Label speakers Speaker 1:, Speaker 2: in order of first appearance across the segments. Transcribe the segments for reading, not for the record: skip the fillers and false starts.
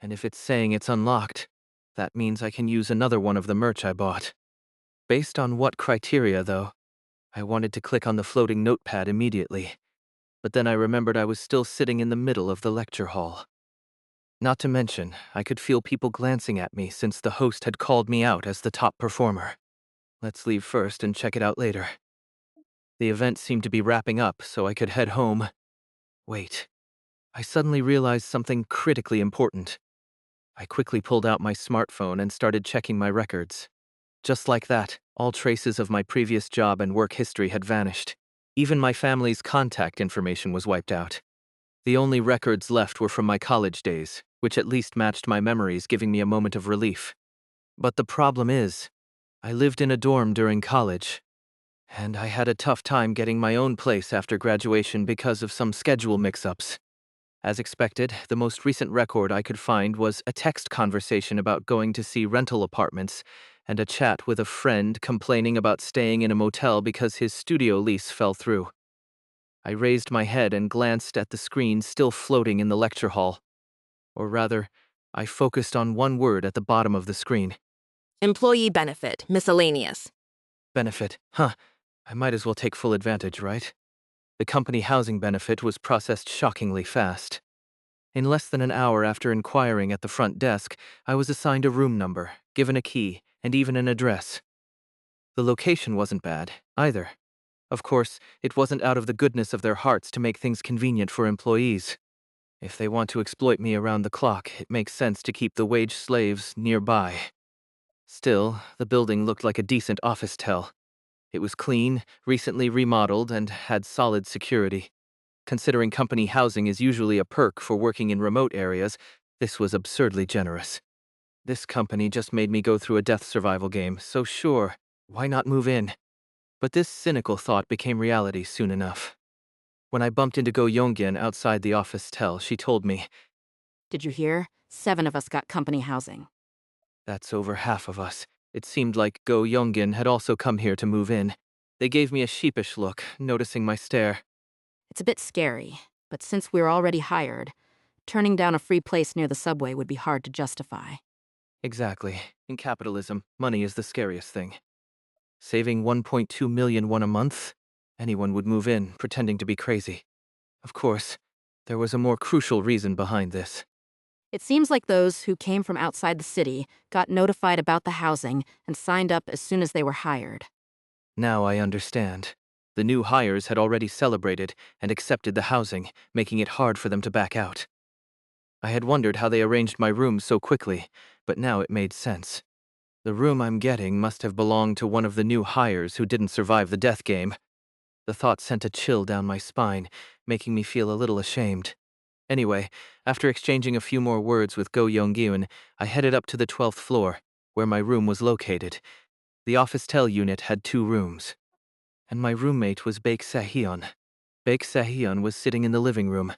Speaker 1: And if it's saying it's unlocked, that means I can use another one of the merch I bought. Based on what criteria, though? I wanted to click on the floating notepad immediately, but then I remembered I was still sitting in the middle of the lecture hall. Not to mention, I could feel people glancing at me since the host had called me out as the top performer. Let's leave first and check it out later. The event seemed to be wrapping up, so I could head home. Wait. I suddenly realized something critically important. I quickly pulled out my smartphone and started checking my records. Just like that, all traces of my previous job and work history had vanished. Even my family's contact information was wiped out. The only records left were from my college days, which at least matched my memories, giving me a moment of relief. But the problem is, I lived in a dorm during college, and I had a tough time getting my own place after graduation because of some schedule mix-ups. As expected, the most recent record I could find was a text conversation about going to see rental apartments and a chat with a friend complaining about staying in a motel because his studio lease fell through. I raised my head and glanced at the screen still floating in the lecture hall. Or rather, I focused on one word at the bottom of the screen.
Speaker 2: Employee benefit, miscellaneous.
Speaker 1: Benefit. Huh. I might as well take full advantage, right? The company housing benefit was processed shockingly fast. In less than an hour after inquiring at the front desk, I was assigned a room number, given a key, and even an address. The location wasn't bad, either. Of course, it wasn't out of the goodness of their hearts to make things convenient for employees. If they want to exploit me around the clock, it makes sense to keep the wage slaves nearby. Still, the building looked like a decent office tel. It was clean, recently remodeled, and had solid security. Considering company housing is usually a perk for working in remote areas, this was absurdly generous. This company just made me go through a death survival game, so sure, why not move in? But this cynical thought became reality soon enough. When I bumped into Go Yongin outside the office tel, she told me,
Speaker 3: Did you hear? 7 of us got company housing.
Speaker 1: "That's over half of us." It seemed like Go Yongin had also come here to move in. They gave me a sheepish look, noticing my stare.
Speaker 3: It's a bit scary, but since we're already hired, turning down a free place near the subway would be hard to justify.
Speaker 1: Exactly. In capitalism, money is the scariest thing. Saving 1.2 million won a month? Anyone would move in, pretending to be crazy. Of course, there was a more crucial reason behind this.
Speaker 3: It seems like those who came from outside the city got notified about the housing and signed up as soon as they were hired.
Speaker 1: Now I understand. The new hires had already celebrated and accepted the housing, making it hard for them to back out. I had wondered how they arranged my room so quickly, but now it made sense. The room I'm getting must have belonged to one of the new hires who didn't survive the death game. The thought sent a chill down my spine, making me feel a little ashamed. Anyway, after exchanging a few more words with Go Yong-gyun, I headed up to the 12th floor, where my room was located. The office tel unit had 2 rooms. And my roommate was Baek Deok-soo. Baek Deok-soo was sitting in the living room.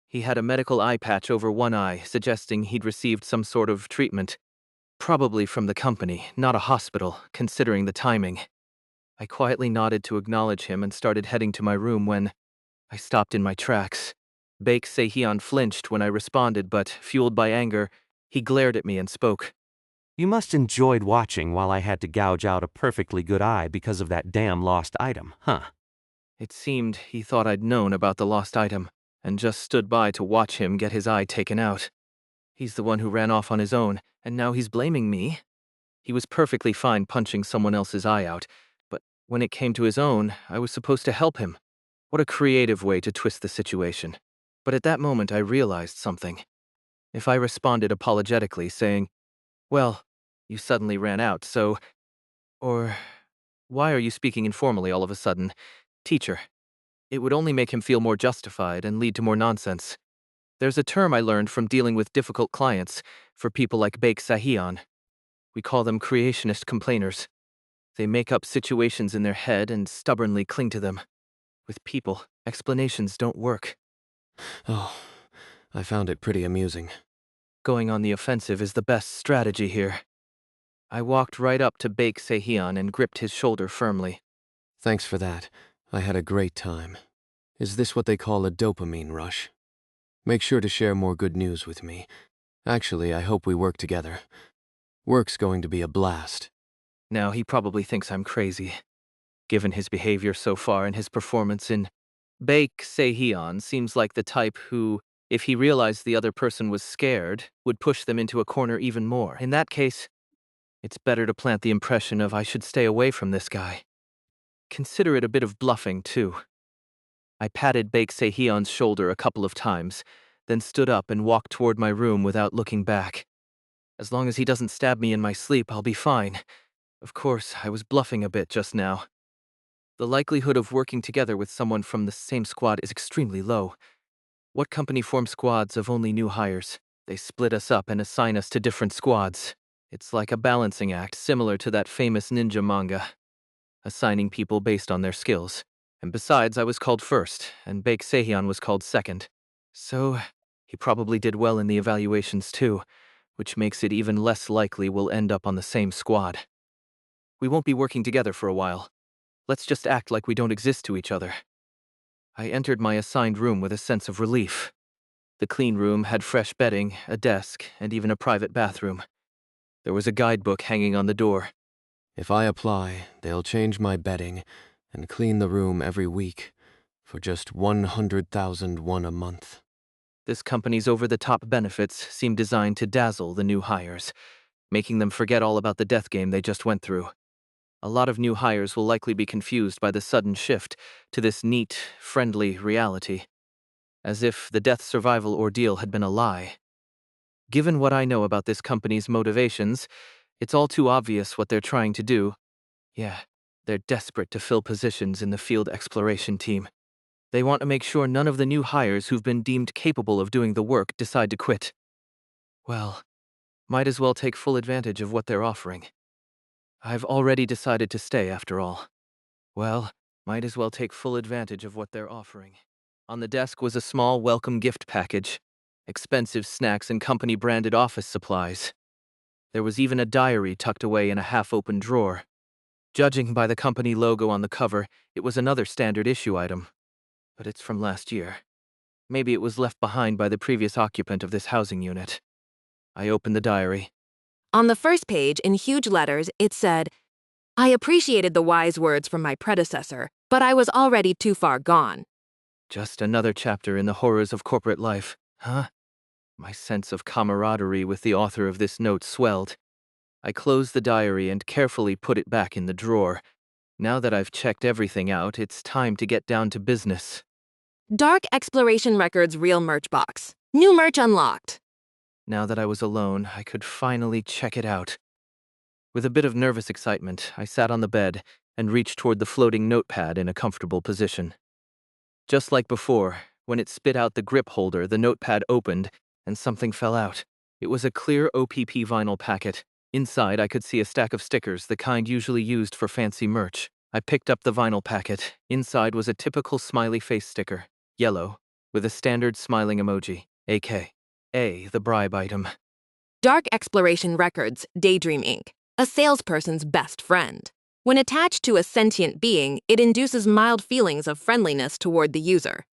Speaker 1: He had a medical eye patch over one eye, suggesting he'd received some sort of treatment. Probably from the company, not a hospital, considering the timing. I quietly nodded to acknowledge him and started heading to my room when I stopped in my tracks. Baek Deok-soo flinched when I responded, but, fueled by anger, he glared at me and spoke.
Speaker 4: You must enjoyed watching while I had to gouge out a perfectly good eye because of that damn lost item, huh?
Speaker 1: It seemed he thought I'd known about the lost item, and just stood by to watch him get his eye taken out. He's the one who ran off on his own, and now he's blaming me? He was perfectly fine punching someone else's eye out, but when it came to his own, I was supposed to help him. What a creative way to twist the situation. But at that moment I realized something. If I responded apologetically, saying, "Well, you suddenly ran out, so..." Or, "Why are you speaking informally all of a sudden, teacher?" It would only make him feel more justified and lead to more nonsense. There's a term I learned from dealing with difficult clients for people like Baek Deok-soo. We call them creationist complainers. They make up situations in their head and stubbornly cling to them. With people, explanations don't work. Oh, I found it pretty amusing. Going on the offensive is the best strategy here. I walked right up to Baek Deok-soo and gripped his shoulder firmly. "Thanks for that. I had a great time. Is this what they call a dopamine rush? Make sure to share more good news with me.
Speaker 5: Actually, I hope we work together. Work's going to be a blast.
Speaker 1: Now, he probably thinks I'm crazy, given his behavior so far and his performance in Baek Deok-soo seems like the type who, if he realized the other person was scared, would push them into a corner even more. In that case, it's better to plant the impression of I should stay away from this guy. Consider it a bit of bluffing, too. I patted Baek Deok-soo's shoulder a couple of times, then stood up and walked toward my room without looking back. As long as he doesn't stab me in my sleep, I'll be fine. Of course, I was bluffing a bit just now. The likelihood of working together with someone from the same squad is extremely low. What company forms squads of only new hires? They split us up and assign us to different squads. It's like a balancing act similar to that famous ninja manga, assigning people based on their skills. And besides, I was called first, and Baek Deok-soo was called second. So, he probably did well in the evaluations too, which makes it even less likely we'll end up on the same squad. We won't be working together for a while. Let's just act like we don't exist to each other. I entered my assigned room with a sense of relief. The clean room had fresh bedding, a desk, and even a private bathroom. There was a guidebook hanging on the door.
Speaker 5: If I apply, they'll change my bedding and clean the room every week for just 100,000 won a month.
Speaker 1: This company's over-the-top benefits seem designed to dazzle the new hires, making them forget all about the death game they just went through. A lot of new hires will likely be confused by the sudden shift to this neat, friendly reality, as if the death survival ordeal had been a lie. Given what I know about this company's motivations, it's all too obvious what they're trying to do. Yeah, they're desperate to fill positions in the field exploration team. They want to make sure none of the new hires who've been deemed capable of doing the work decide to quit. Well, might as well take full advantage of what they're offering. I've already decided to stay after all. Well, might as well take full advantage of what they're offering. On the desk was a small welcome gift package, expensive snacks and company-branded office supplies. There was even a diary tucked away in a half-open drawer. Judging by the company logo on the cover, it was another standard issue item. But it's from last year. Maybe it was left behind by the previous occupant of this housing unit. I opened the diary.
Speaker 2: On the first page, in huge letters, it said, "I appreciated the wise words from my predecessor, but I was already too far gone."
Speaker 1: Just another chapter in the horrors of corporate life, huh? My sense of camaraderie with the author of this note swelled. I closed the diary and carefully put it back in the drawer. Now that I've checked everything out, it's time to get down to business.
Speaker 2: Dark Exploration Records Real Merch Box. New merch unlocked.
Speaker 1: Now that I was alone, I could finally check it out. With a bit of nervous excitement, I sat on the bed and reached toward the floating notepad in a comfortable position. Just like before, when it spit out the grip holder, the notepad opened and something fell out. It was a clear OPP vinyl packet. Inside, I could see a stack of stickers, the kind usually used for fancy merch. I picked up the vinyl packet. Inside was a typical smiley face sticker, yellow, with a standard smiling emoji, A.K.A. the bribe item.
Speaker 2: Dark Exploration Records Daydream Inc., a salesperson's best friend. When attached to a sentient being, it induces mild feelings of friendliness toward the user.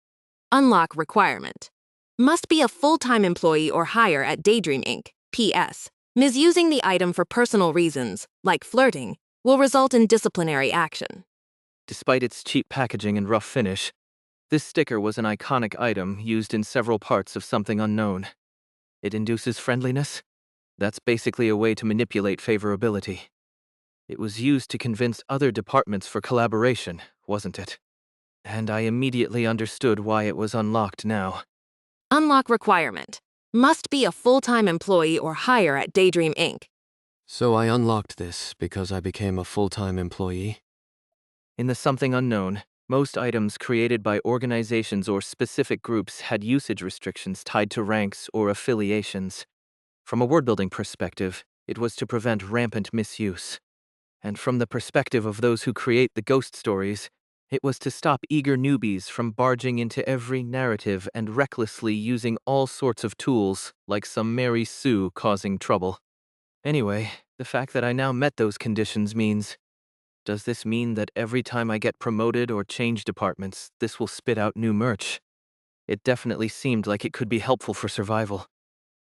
Speaker 2: Unlock requirement. Must be a full-time employee or higher at Daydream Inc. P.S. Misusing the item for personal reasons, like flirting, will result in disciplinary action.
Speaker 1: Despite its cheap packaging and rough finish, this sticker was an iconic item used in several parts of Something Unknown. It induces friendliness? That's basically a way to manipulate favorability. It was used to convince other departments for collaboration, wasn't it? And I immediately understood why it was unlocked now.
Speaker 2: Unlock requirement. Must be a full-time employee or higher at Daydream Inc.
Speaker 5: So I unlocked this because I became a full-time employee?
Speaker 1: In the Something Unknown, most items created by organizations or specific groups had usage restrictions tied to ranks or affiliations. From a word-building perspective, it was to prevent rampant misuse. And from the perspective of those who create the ghost stories, it was to stop eager newbies from barging into every narrative and recklessly using all sorts of tools, like some Mary Sue causing trouble. Anyway, the fact that I now met those conditions means... Does this mean that every time I get promoted or change departments, this will spit out new merch? It definitely seemed like it could be helpful for survival.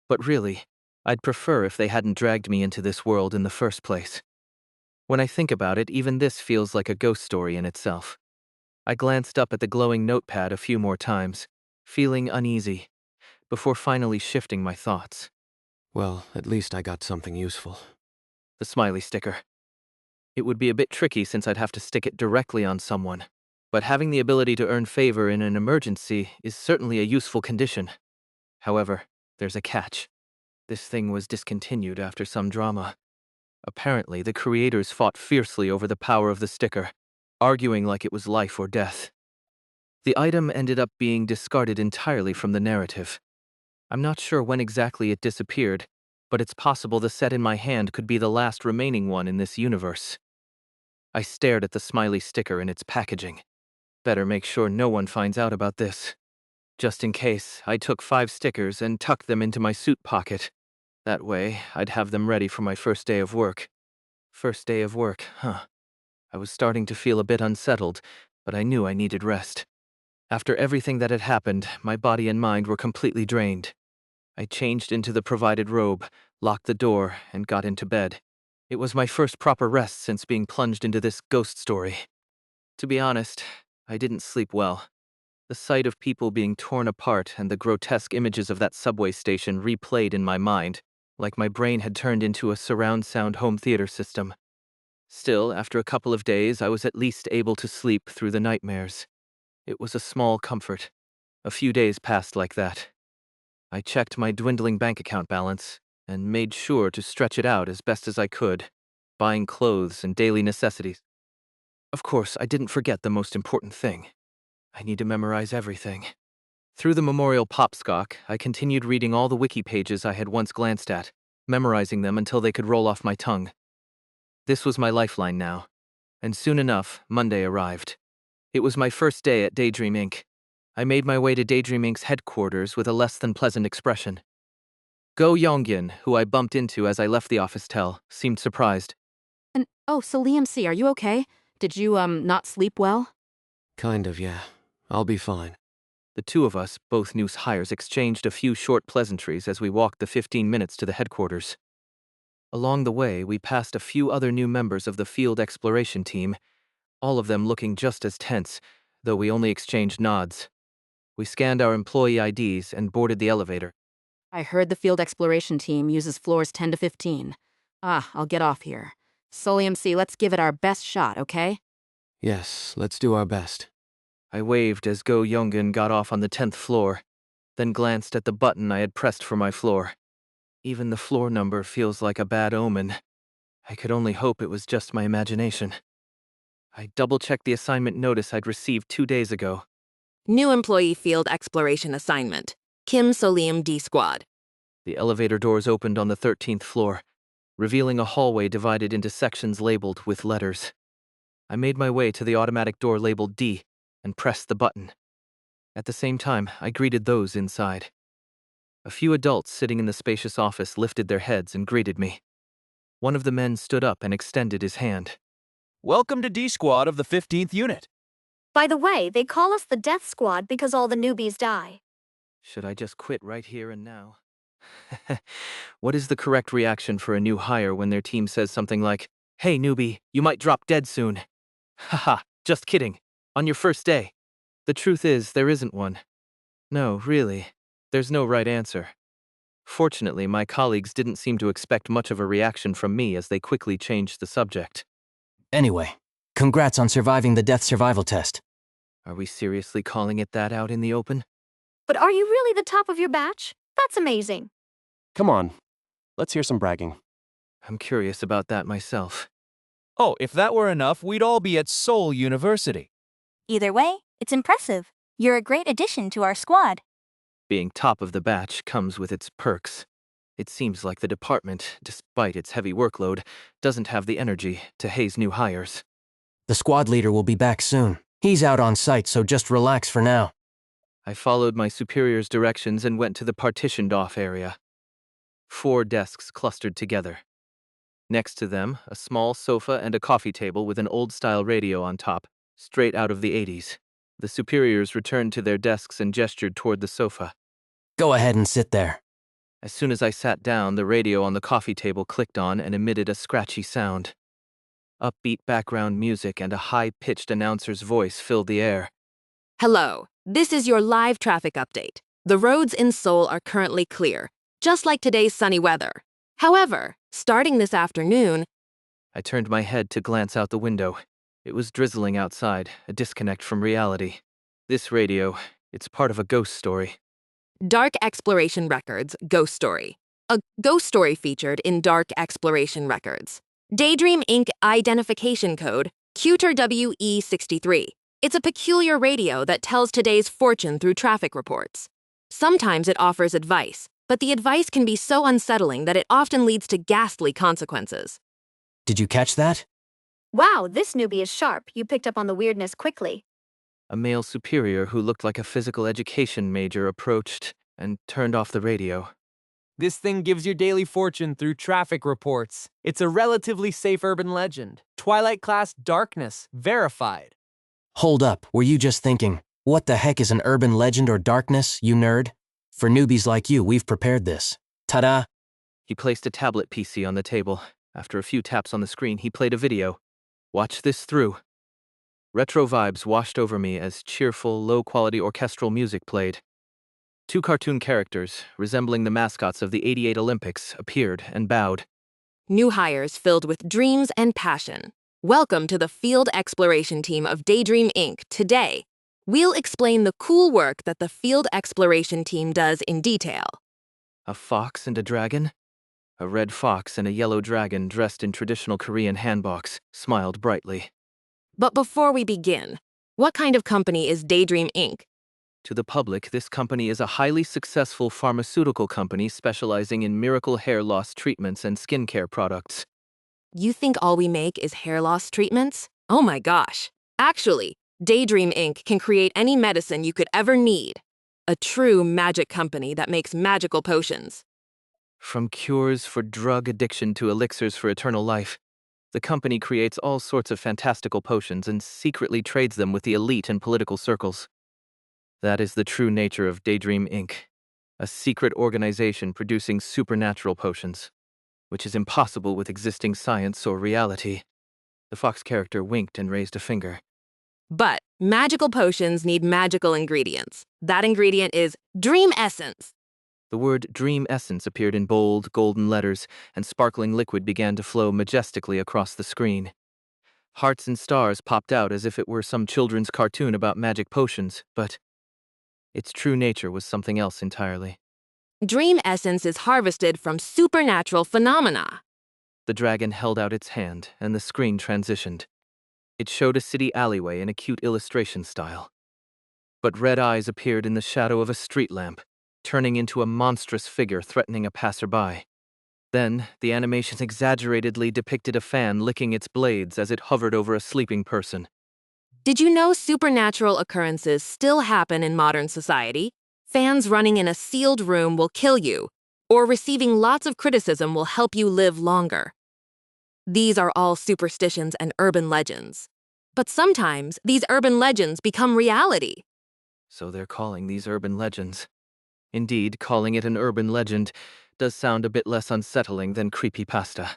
Speaker 1: But really, I'd prefer if they hadn't dragged me into this world in the first place. When I think about it, even this feels like a ghost story in itself. I glanced up at the glowing notepad a few more times, feeling uneasy, before finally shifting my thoughts.
Speaker 5: Well, at least I got something useful.
Speaker 1: The smiley sticker. It would be a bit tricky since I'd have to stick it directly on someone, but having the ability to earn favor in an emergency is certainly a useful condition. However, there's a catch. This thing was discontinued after some drama. Apparently, the creators fought fiercely over the power of the sticker, arguing like it was life or death. The item ended up being discarded entirely from the narrative. I'm not sure when exactly it disappeared, but it's possible the set in my hand could be the last remaining one in this universe. I stared at the smiley sticker in its packaging. Better make sure no one finds out about this. Just in case, I took 5 stickers and tucked them into my suit pocket. That way, I'd have them ready for my first day of work. First day of work, huh? I was starting to feel a bit unsettled, but I knew I needed rest. After everything that had happened, my body and mind were completely drained. I changed into the provided robe, locked the door, and got into bed. It was my first proper rest since being plunged into this ghost story. To be honest, I didn't sleep well. The sight of people being torn apart and the grotesque images of that subway station replayed in my mind, like my brain had turned into a surround sound home theater system. Still, after a couple of days, I was at least able to sleep through the nightmares. It was a small comfort. A few days passed like that. I checked my dwindling bank account balance and made sure to stretch it out as best as I could, buying clothes and daily necessities. Of course, I didn't forget the most important thing. I need to memorize everything. Through the memorial popscock, I continued reading all the wiki pages I had once glanced at, memorizing them until they could roll off my tongue. This was my lifeline now, and soon enough, Monday arrived. It was my first day at Daydream Inc. I made my way to Daydream Inc.'s headquarters with a less than pleasant expression. Go Yonghyun, who I bumped into as I left the office seemed surprised.
Speaker 3: And, oh, Soleum C, are you okay? Did you, not sleep well?
Speaker 5: Kind of, yeah. I'll be fine.
Speaker 1: The two of us, both new hires, exchanged a few short pleasantries as we walked the 15 minutes to the headquarters. Along the way, we passed a few other new members of the field exploration team, all of them looking just as tense, though we only exchanged nods. We scanned our employee IDs and boarded the elevator.
Speaker 3: I heard the field exploration team uses floors 10 to 15. I'll get off here. Soleum C, let's give it our best shot, okay?
Speaker 5: Yes, let's do our best.
Speaker 1: I waved as Go Yonghyun got off on the 10th floor, then glanced at the button I had pressed for my floor. Even the floor number feels like a bad omen. I could only hope it was just my imagination. I double-checked the assignment notice I'd received 2 days ago.
Speaker 2: New employee field exploration assignment. Kim Soleum D Squad.
Speaker 1: The elevator doors opened on the 13th floor, revealing a hallway divided into sections labeled with letters. I made my way to the automatic door labeled D and pressed the button. At the same time, I greeted those inside. A few adults sitting in the spacious office lifted their heads and greeted me. One of the men stood up and extended his hand.
Speaker 6: Welcome to D Squad of the 15th Unit.
Speaker 7: By the way, they call us the Death Squad because all the newbies die.
Speaker 1: Should I just quit right here and now? What is the correct reaction for a new hire when their team says something like, "Hey newbie, you might drop dead soon"? Haha, just kidding. On your first day. The truth is, there isn't one. No, really. There's no right answer. Fortunately, my colleagues didn't seem to expect much of a reaction from me as they quickly changed the subject.
Speaker 6: Anyway, congrats on surviving the death survival test.
Speaker 1: Are we seriously calling it that out in the open?
Speaker 7: But are you really the top of your batch? That's amazing.
Speaker 8: Come on, let's hear some bragging.
Speaker 1: I'm curious about that myself.
Speaker 6: Oh, if that were enough, we'd all be at Seoul University.
Speaker 9: Either way, it's impressive. You're a great addition to our squad.
Speaker 1: Being top of the batch comes with its perks. It seems like the department, despite its heavy workload, doesn't have the energy to haze new hires.
Speaker 6: The squad leader will be back soon. He's out on site, so just relax for now.
Speaker 1: I followed my superior's directions and went to the partitioned-off area. 4 desks clustered together. Next to them, a small sofa and a coffee table with an old-style radio on top, straight out of the 80s. The superiors returned to their desks and gestured toward the sofa.
Speaker 6: Go ahead and sit there.
Speaker 1: As soon as I sat down, the radio on the coffee table clicked on and emitted a scratchy sound. Upbeat background music and a high-pitched announcer's voice filled the air.
Speaker 2: Hello, this is your live traffic update. The roads in Seoul are currently clear, just like today's sunny weather. However, starting this afternoon,
Speaker 1: I turned my head to glance out the window. It was drizzling outside, a disconnect from reality. This radio, it's part of a ghost story.
Speaker 2: Dark Exploration Records Ghost Story. A ghost story featured in Dark Exploration Records. Daydream Inc. Identification Code, Cuter WE63. It's a peculiar radio that tells today's fortune through traffic reports. Sometimes it offers advice, but the advice can be so unsettling that it often leads to ghastly consequences.
Speaker 6: Did you catch that?
Speaker 7: Wow, this newbie is sharp. You picked up on the weirdness quickly.
Speaker 1: A male superior who looked like a physical education major approached and turned off the radio.
Speaker 10: This thing gives your daily fortune through traffic reports. It's a relatively safe urban legend. Twilight class darkness, verified.
Speaker 6: Hold up, were you just thinking, what the heck is an urban legend or darkness, you nerd? For newbies like you, we've prepared this. Ta-da!
Speaker 1: He placed a tablet PC on the table. After a few taps on the screen, he played a video. Watch this through. Retro vibes washed over me as cheerful, low-quality orchestral music played. Two cartoon characters, resembling the mascots of the '88 Olympics, appeared and bowed.
Speaker 2: New hires filled with dreams and passion. Welcome to the field exploration team of Daydream Inc. Today, we'll explain the cool work that the field exploration team does in detail.
Speaker 1: A fox and a dragon? A red fox and a yellow dragon dressed in traditional Korean hanboks smiled brightly.
Speaker 2: But before we begin, what kind of company is Daydream Inc.?
Speaker 1: To the public, this company is a highly successful pharmaceutical company specializing in miracle hair loss treatments and skincare products.
Speaker 2: You think all we make is hair loss treatments? Oh my gosh. Actually, Daydream Inc. can create any medicine you could ever need. A true magic company that makes magical potions.
Speaker 1: From cures for drug addiction to elixirs for eternal life, the company creates all sorts of fantastical potions and secretly trades them with the elite in political circles. That is the true nature of Daydream Inc., a secret organization producing supernatural potions, which is impossible with existing science or reality. The fox character winked and raised a finger.
Speaker 2: But magical potions need magical ingredients. That ingredient is Dream Essence.
Speaker 1: The word Dream Essence appeared in bold, golden letters, and sparkling liquid began to flow majestically across the screen. Hearts and stars popped out as if it were some children's cartoon about magic potions, but its true nature was something else entirely.
Speaker 2: Dream Essence is harvested from supernatural phenomena.
Speaker 1: The dragon held out its hand, and the screen transitioned. It showed a city alleyway in a cute illustration style. But red eyes appeared in the shadow of a street lamp, turning into a monstrous figure threatening a passerby. Then, the animation exaggeratedly depicted a fan licking its blades as it hovered over a sleeping person.
Speaker 2: Did you know supernatural occurrences still happen in modern society? Fans running in a sealed room will kill you, or receiving lots of criticism will help you live longer. These are all superstitions and urban legends. But sometimes, these urban legends become reality.
Speaker 1: So they're calling these urban legends. Indeed, calling it an urban legend does sound a bit less unsettling than creepypasta.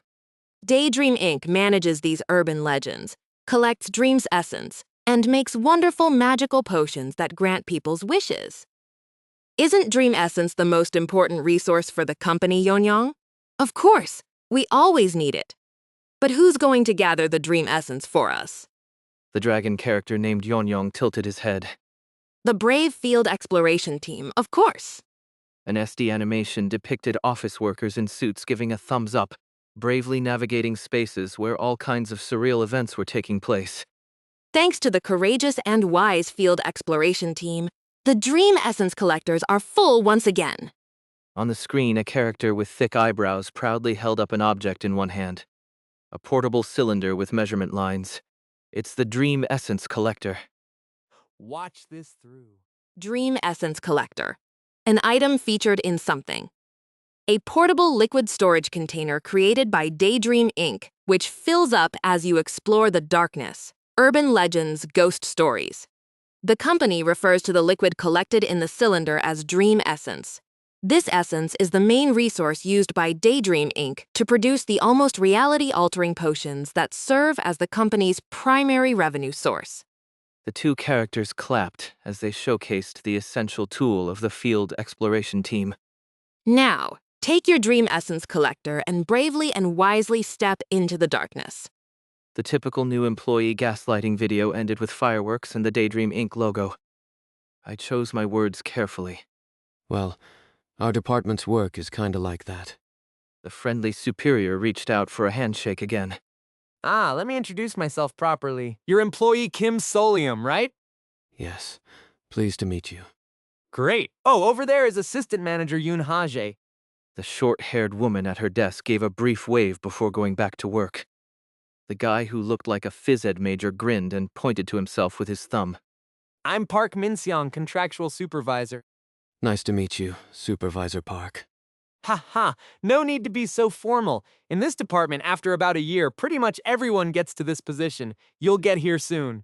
Speaker 2: Daydream Inc. manages these urban legends, collects Dream's essence, and makes wonderful magical potions that grant people's wishes. Isn't Dream Essence the most important resource for the company, Yongyong? Of course, we always need it. But who's going to gather the Dream Essence for us?
Speaker 1: The dragon character named Yongyong tilted his head.
Speaker 2: The brave field exploration team, of course.
Speaker 1: An SD animation depicted office workers in suits giving a thumbs up, bravely navigating spaces where all kinds of surreal events were taking place.
Speaker 2: Thanks to the courageous and wise field exploration team, the Dream Essence collectors are full once again.
Speaker 1: On the screen, a character with thick eyebrows proudly held up an object in one hand. A portable cylinder with measurement lines. It's the Dream Essence Collector.
Speaker 10: Watch this through.
Speaker 2: Dream Essence Collector. An item featured in something. A portable liquid storage container created by Daydream Inc., which fills up as you explore the darkness. Urban legends, ghost stories. The company refers to the liquid collected in the cylinder as Dream Essence. This essence is the main resource used by Daydream Inc. to produce the almost reality-altering potions that serve as the company's primary revenue source.
Speaker 1: The two characters clapped as they showcased the essential tool of the field exploration team.
Speaker 2: Now, take your Dream Essence collector and bravely and wisely step into the darkness.
Speaker 1: The typical new employee gaslighting video ended with fireworks and the Daydream Inc. logo. I chose my words carefully.
Speaker 5: Well, our department's work is kinda like that.
Speaker 1: The friendly superior reached out for a handshake again.
Speaker 10: Let me introduce myself properly. You're employee Kim Soleum, right?
Speaker 5: Yes, pleased to meet you.
Speaker 10: Great. Oh, over there is assistant manager Yoon Haje.
Speaker 1: The short-haired woman at her desk gave a brief wave before going back to work. The guy who looked like a phys ed major grinned and pointed to himself with his thumb.
Speaker 10: I'm Park Minseong, contractual supervisor.
Speaker 5: Nice to meet you, Supervisor Park.
Speaker 10: Ha ha, no need to be so formal. In this department, after about a year, pretty much everyone gets to this position. You'll get here soon.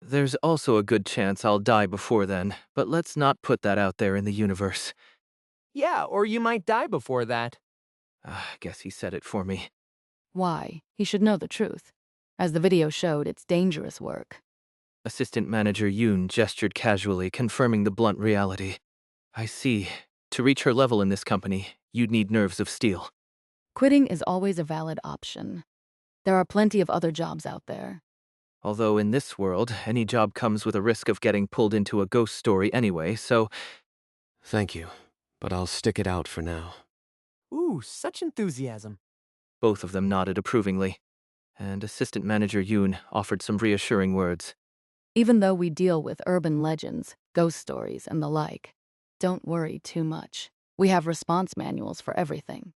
Speaker 1: There's also a good chance I'll die before then, but let's not put that out there in the universe.
Speaker 10: Yeah, or you might die before that.
Speaker 1: I guess he said it for me.
Speaker 3: Why? He should know the truth. As the video showed, it's dangerous work.
Speaker 1: Assistant Manager Yoon gestured casually, confirming the blunt reality. I see. To reach her level in this company, you'd need nerves of steel.
Speaker 3: Quitting is always a valid option. There are plenty of other jobs out there.
Speaker 1: Although in this world, any job comes with a risk of getting pulled into a ghost story anyway, so...
Speaker 5: Thank you, but I'll stick it out for now.
Speaker 10: Ooh, such enthusiasm.
Speaker 1: Both of them nodded approvingly, and Assistant Manager Yoon offered some reassuring words.
Speaker 3: Even though we deal with urban legends, ghost stories, and the like, don't worry too much. We have response manuals for everything.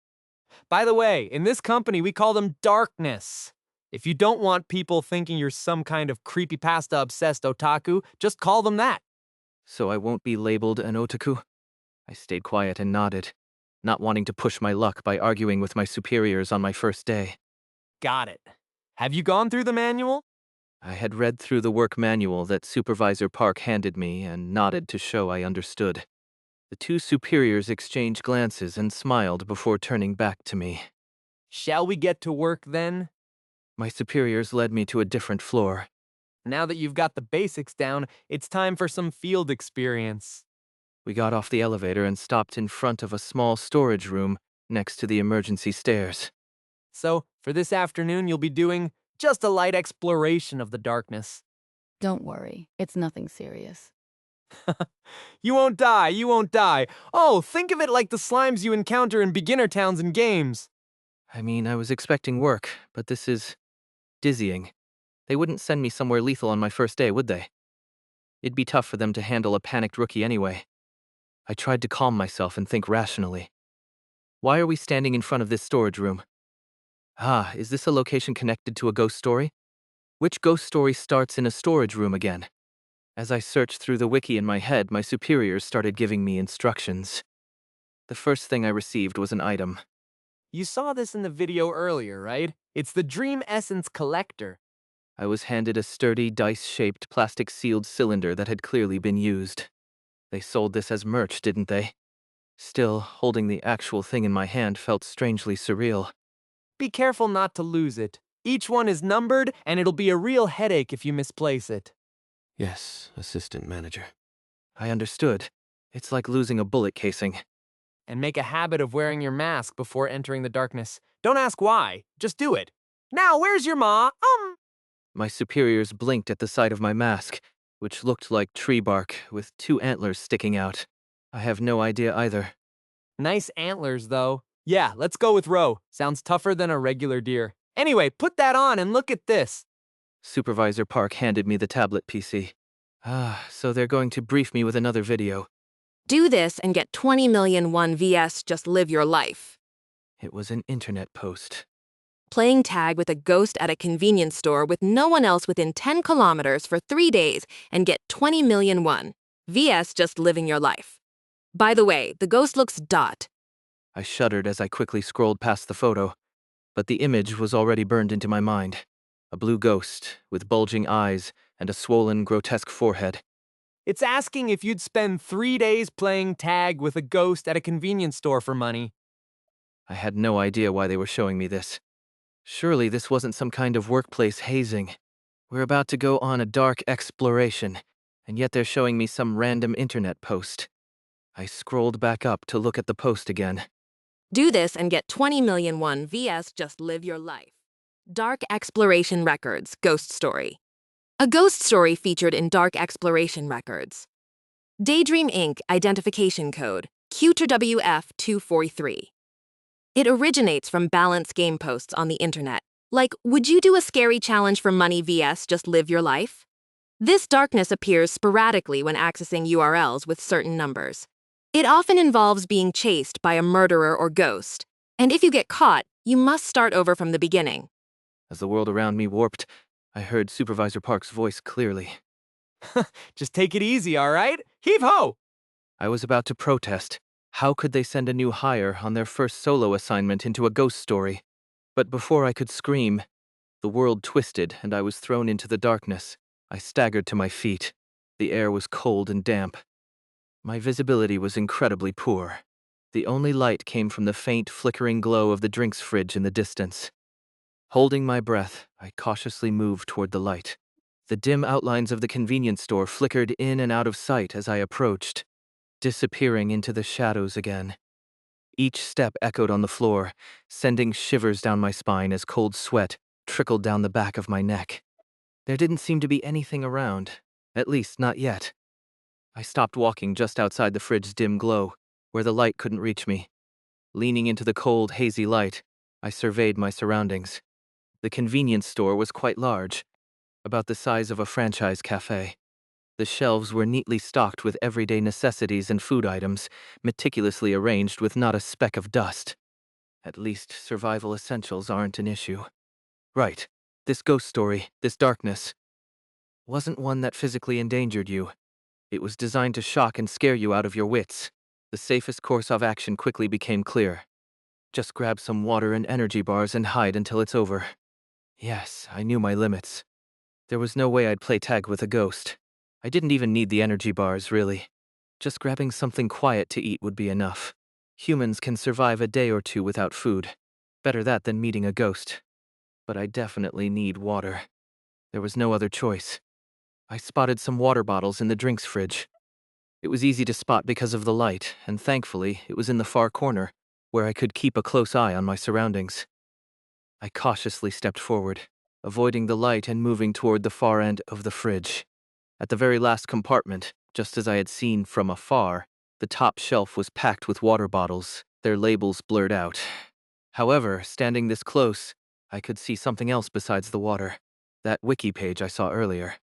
Speaker 10: By the way, in this company, we call them darkness. If you don't want people thinking you're some kind of creepypasta-obsessed otaku, just call them that.
Speaker 1: So I won't be labeled an otaku? I stayed quiet and nodded, not wanting to push my luck by arguing with my superiors on my first day.
Speaker 10: Got it. Have you gone through the manual?
Speaker 1: I had read through the work manual that Supervisor Park handed me and nodded to show I understood. The two superiors exchanged glances and smiled before turning back to me.
Speaker 10: Shall we get to work then?
Speaker 1: My superiors led me to a different floor.
Speaker 10: Now that you've got the basics down, it's time for some field experience.
Speaker 1: We got off the elevator and stopped in front of a small storage room next to the emergency stairs.
Speaker 10: So, for this afternoon, you'll be doing just a light exploration of the darkness.
Speaker 3: Don't worry, it's nothing serious.
Speaker 10: You won't die, you won't die. Oh, think of it like the slimes you encounter in beginner towns and games.
Speaker 1: I mean, I was expecting work, but this is dizzying. They wouldn't send me somewhere lethal on my first day, would they? It'd be tough for them to handle a panicked rookie anyway. I tried to calm myself and think rationally. Why are we standing in front of this storage room? Is this a location connected to a ghost story? Which ghost story starts in a storage room again? As I searched through the wiki in my head, my superiors started giving me instructions. The first thing I received was an item.
Speaker 10: You saw this in the video earlier, right? It's the Dream Essence Collector.
Speaker 1: I was handed a sturdy, dice-shaped, plastic-sealed cylinder that had clearly been used. They sold this as merch, didn't they? Still, holding the actual thing in my hand felt strangely surreal.
Speaker 10: Be careful not to lose it. Each one is numbered, and it'll be a real headache if you misplace it.
Speaker 5: Yes, Assistant Manager.
Speaker 1: I understood. It's like losing a bullet casing.
Speaker 10: And make a habit of wearing your mask before entering the darkness. Don't ask why, just do it. Now, where's your ma?
Speaker 1: My superiors blinked at the sight of my mask, which looked like tree bark with two antlers sticking out. I have no idea either.
Speaker 10: Nice antlers, though. Yeah, let's go with Ro. Sounds tougher than a regular deer. Anyway, put that on and look at this.
Speaker 1: Supervisor Park handed me the tablet PC. So they're going to brief me with another video.
Speaker 2: Do this and get 20 million won vs just live your life.
Speaker 1: It was an internet post.
Speaker 2: Playing tag with a ghost at a convenience store with no one else within 10 kilometers for 3 days and get 20 million won vs just living your life. By the way, the ghost looks dot.
Speaker 1: I shuddered as I quickly scrolled past the photo, but the image was already burned into my mind. A blue ghost with bulging eyes and a swollen, grotesque forehead.
Speaker 10: It's asking if you'd spend 3 days playing tag with a ghost at a convenience store for money.
Speaker 1: I had no idea why they were showing me this. Surely this wasn't some kind of workplace hazing. We're about to go on a dark exploration, and yet they're showing me some random internet post. I scrolled back up to look at the post again.
Speaker 2: Do this and get 20 million won vs just live your life. Dark Exploration Records Ghost Story. A ghost story featured in Dark Exploration Records. Daydream Inc. Identification Code QTWF243. It originates from balance game posts on the internet, like, would you do a scary challenge for money vs just live your life? This darkness appears sporadically when accessing URLs with certain numbers. It often involves being chased by a murderer or ghost, and if you get caught, you must start over from the beginning.
Speaker 1: As the world around me warped, I heard Supervisor Park's voice clearly.
Speaker 10: Just take it easy, all right? Heave-ho!
Speaker 1: I was about to protest. How could they send a new hire on their first solo assignment into a ghost story? But before I could scream, the world twisted and I was thrown into the darkness. I staggered to my feet. The air was cold and damp. My visibility was incredibly poor. The only light came from the faint, flickering glow of the drinks fridge in the distance. Holding my breath, I cautiously moved toward the light. The dim outlines of the convenience store flickered in and out of sight as I approached, disappearing into the shadows again. Each step echoed on the floor, sending shivers down my spine as cold sweat trickled down the back of my neck. There didn't seem to be anything around, at least not yet. I stopped walking just outside the fridge's dim glow, where the light couldn't reach me. Leaning into the cold, hazy light, I surveyed my surroundings. The convenience store was quite large, about the size of a franchise cafe. The shelves were neatly stocked with everyday necessities and food items, meticulously arranged with not a speck of dust. At least survival essentials aren't an issue. Right, this ghost story, this darkness, wasn't one that physically endangered you. It was designed to shock and scare you out of your wits. The safest course of action quickly became clear. Just grab some water and energy bars and hide until it's over. Yes, I knew my limits. There was no way I'd play tag with a ghost. I didn't even need the energy bars, really. Just grabbing something quiet to eat would be enough. Humans can survive a day or two without food. Better that than meeting a ghost. But I definitely need water. There was no other choice. I spotted some water bottles in the drinks fridge. It was easy to spot because of the light, and thankfully, it was in the far corner, where I could keep a close eye on my surroundings. I cautiously stepped forward, avoiding the light and moving toward the far end of the fridge. At the very last compartment, just as I had seen from afar, the top shelf was packed with water bottles, their labels blurred out. However, standing this close, I could see something else besides the water. That wiki page I saw earlier.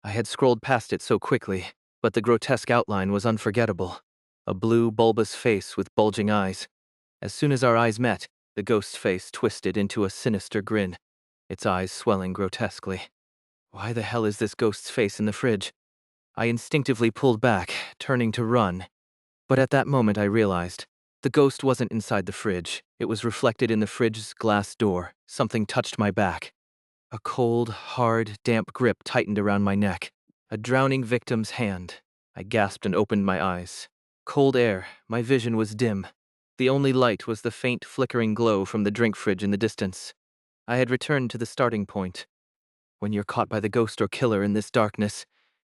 Speaker 1: I had scrolled past it so quickly, but the grotesque outline was unforgettable. A blue, bulbous face with bulging eyes. As soon as our eyes met, the ghost's face twisted into a sinister grin, its eyes swelling grotesquely. Why the hell is this ghost's face in the fridge? I instinctively pulled back, turning to run. But at that moment I realized, the ghost wasn't inside the fridge. It was reflected in the fridge's glass door. Something touched my back. A cold, hard, damp grip tightened around my neck. A drowning victim's hand. I gasped and opened my eyes. Cold air, my vision was dim. The only light was the faint, flickering glow from the drink fridge in the distance. I had returned to the starting point. When you're caught by the ghost or killer in this darkness,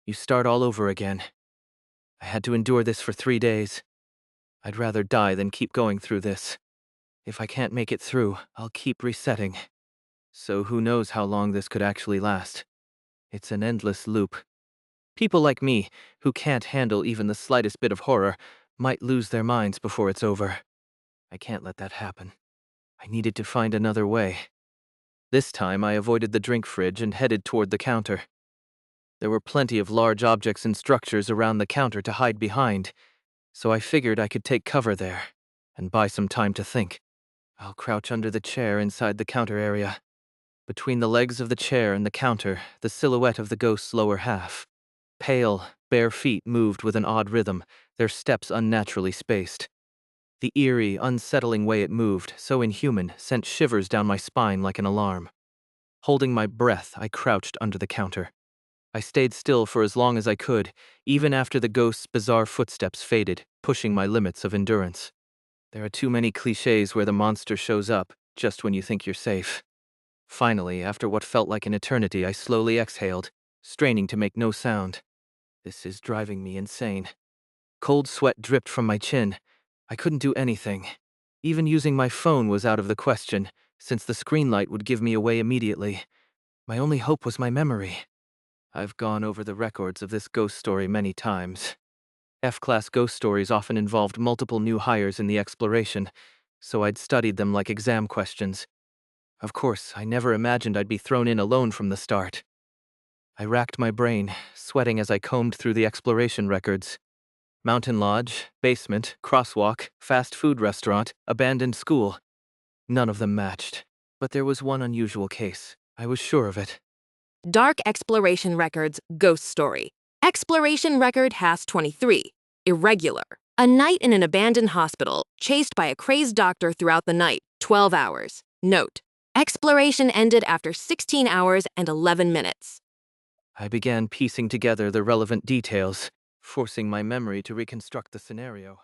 Speaker 1: you start all over again. I had to endure this for 3 days. I'd rather die than keep going through this. If I can't make it through, I'll keep resetting. So who knows how long this could actually last. It's an endless loop. People like me, who can't handle even the slightest bit of horror, might lose their minds before it's over. I can't let that happen. I needed to find another way. This time I avoided the drink fridge and headed toward the counter. There were plenty of large objects and structures around the counter to hide behind, so I figured I could take cover there and buy some time to think. I'll crouch under the chair inside the counter area. Between the legs of the chair and the counter, the silhouette of the ghost's lower half. Pale, bare feet moved with an odd rhythm, their steps unnaturally spaced. The eerie, unsettling way it moved, so inhuman, sent shivers down my spine like an alarm. Holding my breath, I crouched under the counter. I stayed still for as long as I could, even after the ghost's bizarre footsteps faded, pushing my limits of endurance. There are too many cliches where the monster shows up just when you think you're safe. Finally, after what felt like an eternity, I slowly exhaled, straining to make no sound. This is driving me insane. Cold sweat dripped from my chin. I couldn't do anything. Even using my phone was out of the question, since the screen light would give me away immediately. My only hope was my memory. I've gone over the records of this ghost story many times. F-class ghost stories often involved multiple new hires in the exploration, so I'd studied them like exam questions. Of course, I never imagined I'd be thrown in alone from the start. I racked my brain, sweating as I combed through the exploration records. Mountain lodge, basement, crosswalk, fast food restaurant, abandoned school. None of them matched. But there was one unusual case. I was sure of it.
Speaker 2: Dark Exploration Records Ghost Story. Exploration Record Has 23. Irregular. A night in an abandoned hospital, chased by a crazed doctor throughout the night, 12 hours. Note: exploration ended after 16 hours and 11 minutes.
Speaker 1: I began piecing together the relevant details, forcing my memory to reconstruct the scenario.